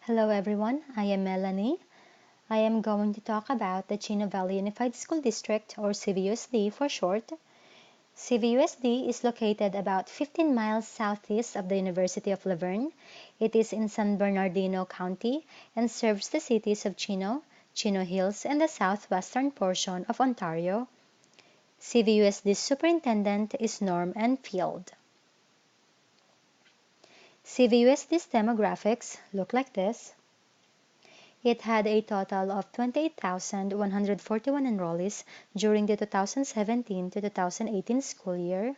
Hello everyone, I am Melanie. I am going to talk about the Chino Valley Unified School District, or CVUSD for short. CVUSD is located about 15 miles southeast of the University of La Verne. It is in San Bernardino County and serves the cities of Chino, Chino Hills, and the southwestern portion of Ontario. CVUSD's superintendent is Norm Enfield. CVUSD's demographics look like this. It had a total of 28,141 enrollees during the 2017 to 2018 school year.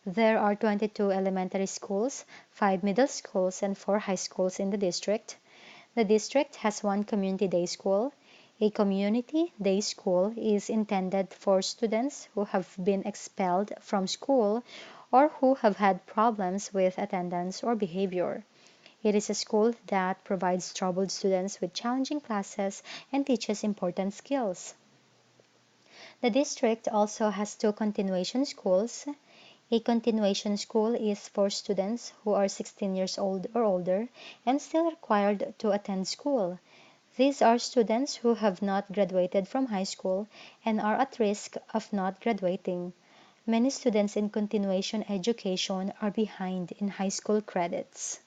There are 22 elementary schools, 5 middle schools, and 4 high schools in the district. The district has one community day school. A community day school is intended for students who have been expelled from school or who have had problems with attendance or behavior. It is a school that provides troubled students with challenging classes and teaches important skills. The district also has two continuation schools. A continuation school is for students who are 16 years old or older and still required to attend school. These are students who have not graduated from high school and are at risk of not graduating. Many students in continuation education are behind in high school credits.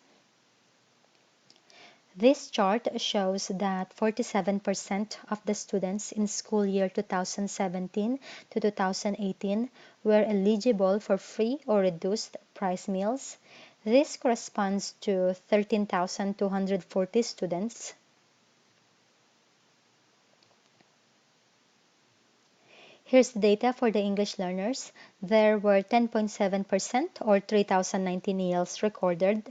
This chart shows that 47% of the students in school year 2017 to 2018 were eligible for free or reduced price meals. This corresponds to 13,240 students. Here's the data for the English learners. There were 10.7% or 3,019 ELs recorded.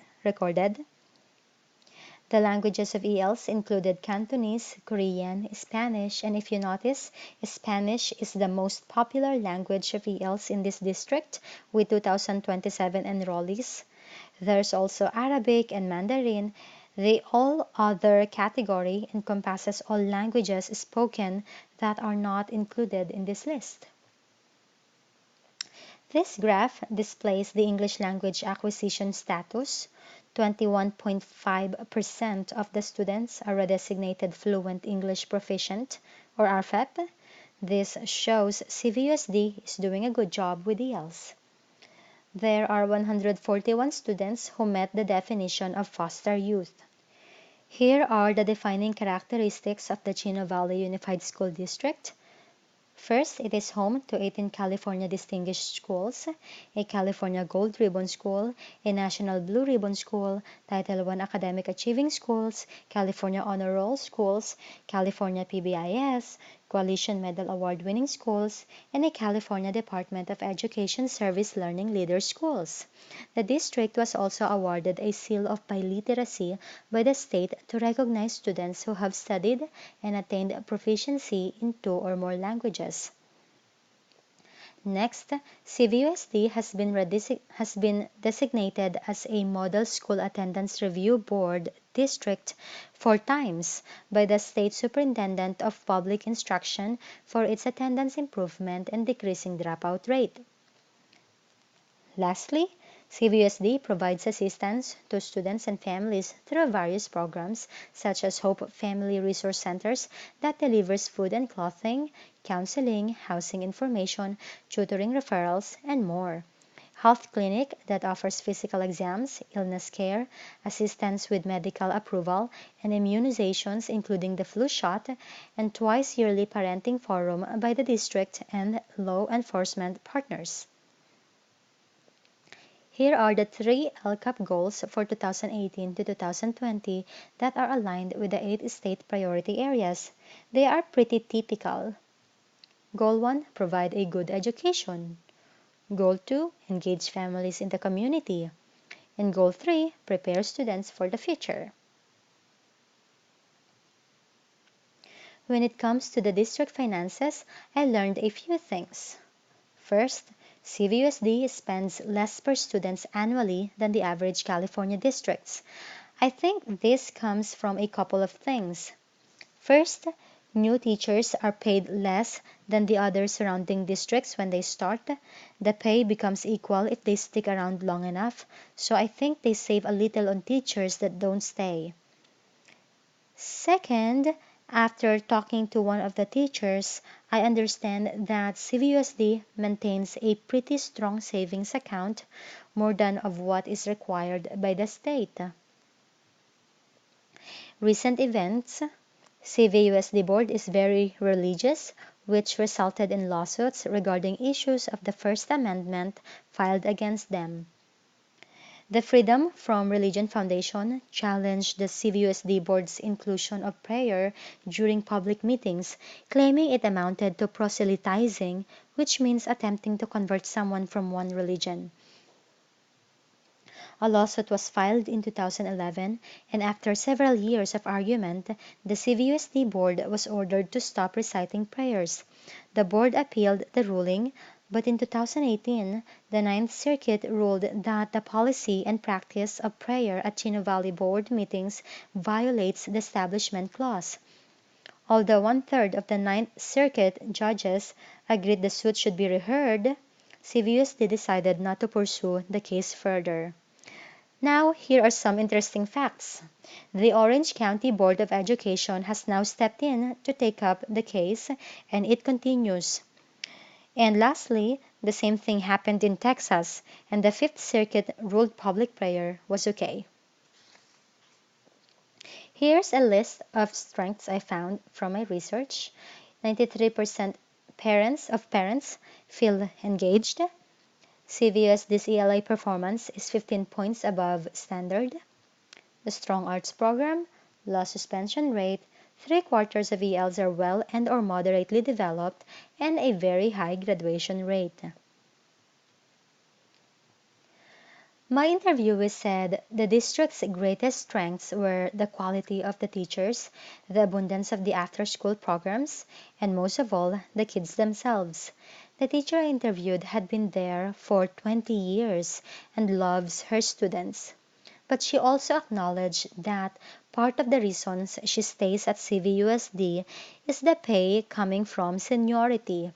The languages of ELs included Cantonese, Korean, Spanish, and if you notice, Spanish is the most popular language of ELs in this district with 2,027 enrollees. There's also Arabic and Mandarin. The all other category encompasses all languages spoken that are not included in this list. This graph displays the English language acquisition status. 21.5% of the students are a designated fluent English proficient, or RFEP. This shows CVUSD is doing a good job with ELs. There are 141 students who met the definition of foster youth. Here are the defining characteristics of the Chino Valley Unified School District. First, it is home to 18 California Distinguished Schools, a California Gold Ribbon School, a National Blue Ribbon School, Title I Academic Achieving Schools, California Honor Roll Schools, California PBIS, Coalition Medal Award winning schools, and a California Department of Education Service Learning Leader Schools. The district was also awarded a seal of biliteracy by the state to recognize students who have studied and attained proficiency in 2 or more languages. Next, CVUSD has been designated as a Model School Attendance Review Board district 4 times by the State Superintendent of Public Instruction for its attendance improvement and decreasing dropout rate. Lastly, CVUSD provides assistance to students and families through various programs such as Hope Family Resource Centers that delivers food and clothing, counseling, housing information, tutoring referrals, and more. Health Clinic that offers physical exams, illness care, assistance with medical approval, and immunizations including the flu shot, and twice yearly parenting forum by the district and law enforcement partners. Here are the 3 LCAP goals for 2018 to 2020 that are aligned with the 8 state priority areas. They are pretty typical. Goal 1, provide a good education. Goal 2, engage families in the community. And Goal 3, prepare students for the future. When it comes to the district finances, I learned a few things. First, CVUSD spends less per student annually than the average California districts. I think this comes from a couple of things. First, new teachers are paid less than the other surrounding districts when they start. The pay becomes equal if they stick around long enough, so I think they save a little on teachers that don't stay. Second, after talking to one of the teachers, I understand that CVUSD maintains a pretty strong savings account, more than of what is required by the state. Recent events, CVUSD board is very religious, which resulted in lawsuits regarding issues of the First Amendment filed against them. The Freedom from Religion Foundation challenged the CVUSD board's inclusion of prayer during public meetings, claiming it amounted to proselytizing, which means attempting to convert someone from one religion. A lawsuit was filed in 2011, and after several years of argument, the CVUSD board was ordered to stop reciting prayers. The board appealed the ruling, but in 2018, the Ninth Circuit ruled that the policy and practice of prayer at Chino Valley Board meetings violates the Establishment Clause. Although one-third of the Ninth Circuit judges agreed the suit should be reheard, CVUSD decided not to pursue the case further. Now, here are some interesting facts. The Orange County Board of Education has now stepped in to take up the case, and it continues. And lastly, the same thing happened in Texas, and the Fifth Circuit ruled public prayer was okay. Here's a list of strengths I found from my research. 93% parents feel engaged. CVUSD's ELA performance is 15 points above standard. The Strong Arts program, low suspension rate, three-quarters of ELs are well and or moderately developed, and a very high graduation rate. My interviewee said the district's greatest strengths were the quality of the teachers, the abundance of the after-school programs, and most of all, the kids themselves. The teacher I interviewed had been there for 20 years and loves her students. But she also acknowledged that part of the reasons she stays at CVUSD is the pay coming from seniority.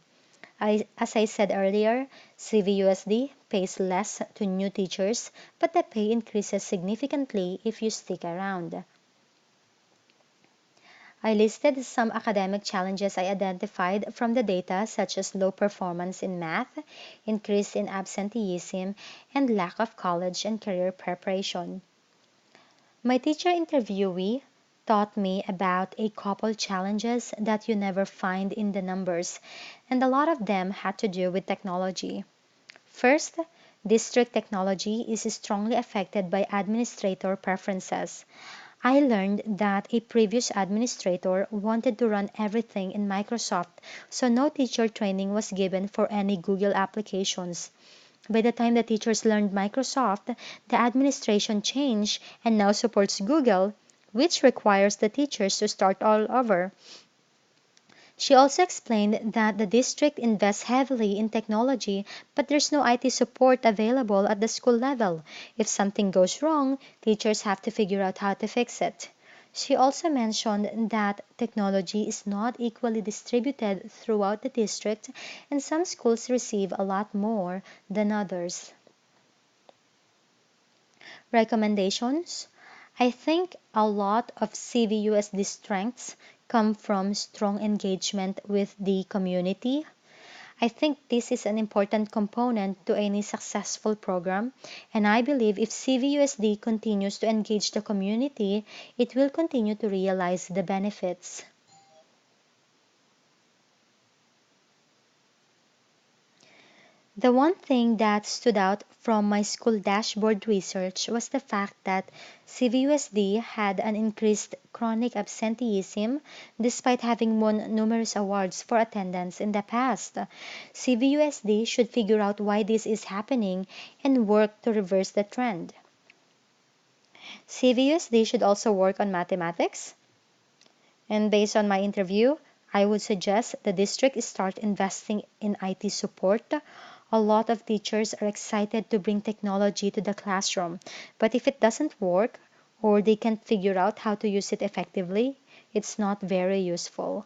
As I said earlier, CVUSD pays less to new teachers, but the pay increases significantly if you stick around. I listed some academic challenges I identified from the data, such as low performance in math, increase in absenteeism, and lack of college and career preparation. My teacher interviewee taught me about a couple challenges that you never find in the numbers, and a lot of them had to do with technology. First, district technology is strongly affected by administrator preferences. I learned that a previous administrator wanted to run everything in Microsoft, so no teacher training was given for any Google applications. By the time the teachers learned Microsoft, the administration changed and now supports Google, which requires the teachers to start all over. She also explained that the district invests heavily in technology, but there's no IT support available at the school level. If something goes wrong, teachers have to figure out how to fix it. She also mentioned that technology is not equally distributed throughout the district, and some schools receive a lot more than others. Recommendations: I think a lot of CVUSD strengths come from strong engagement with the community. I think this is an important component to any successful program, and I believe if CVUSD continues to engage the community, it will continue to realize the benefits. The one thing that stood out from my school dashboard research was the fact that CVUSD had an increased chronic absenteeism despite having won numerous awards for attendance in the past. CVUSD should figure out why this is happening and work to reverse the trend. CVUSD should also work on mathematics. And based on my interview, I would suggest the district start investing in IT support. A lot of teachers are excited to bring technology to the classroom, but if it doesn't work or they can't figure out how to use it effectively, it's not very useful.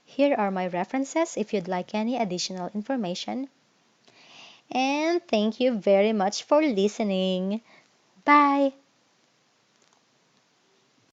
Here are my references if you'd like any additional information. And thank you very much for listening. Bye!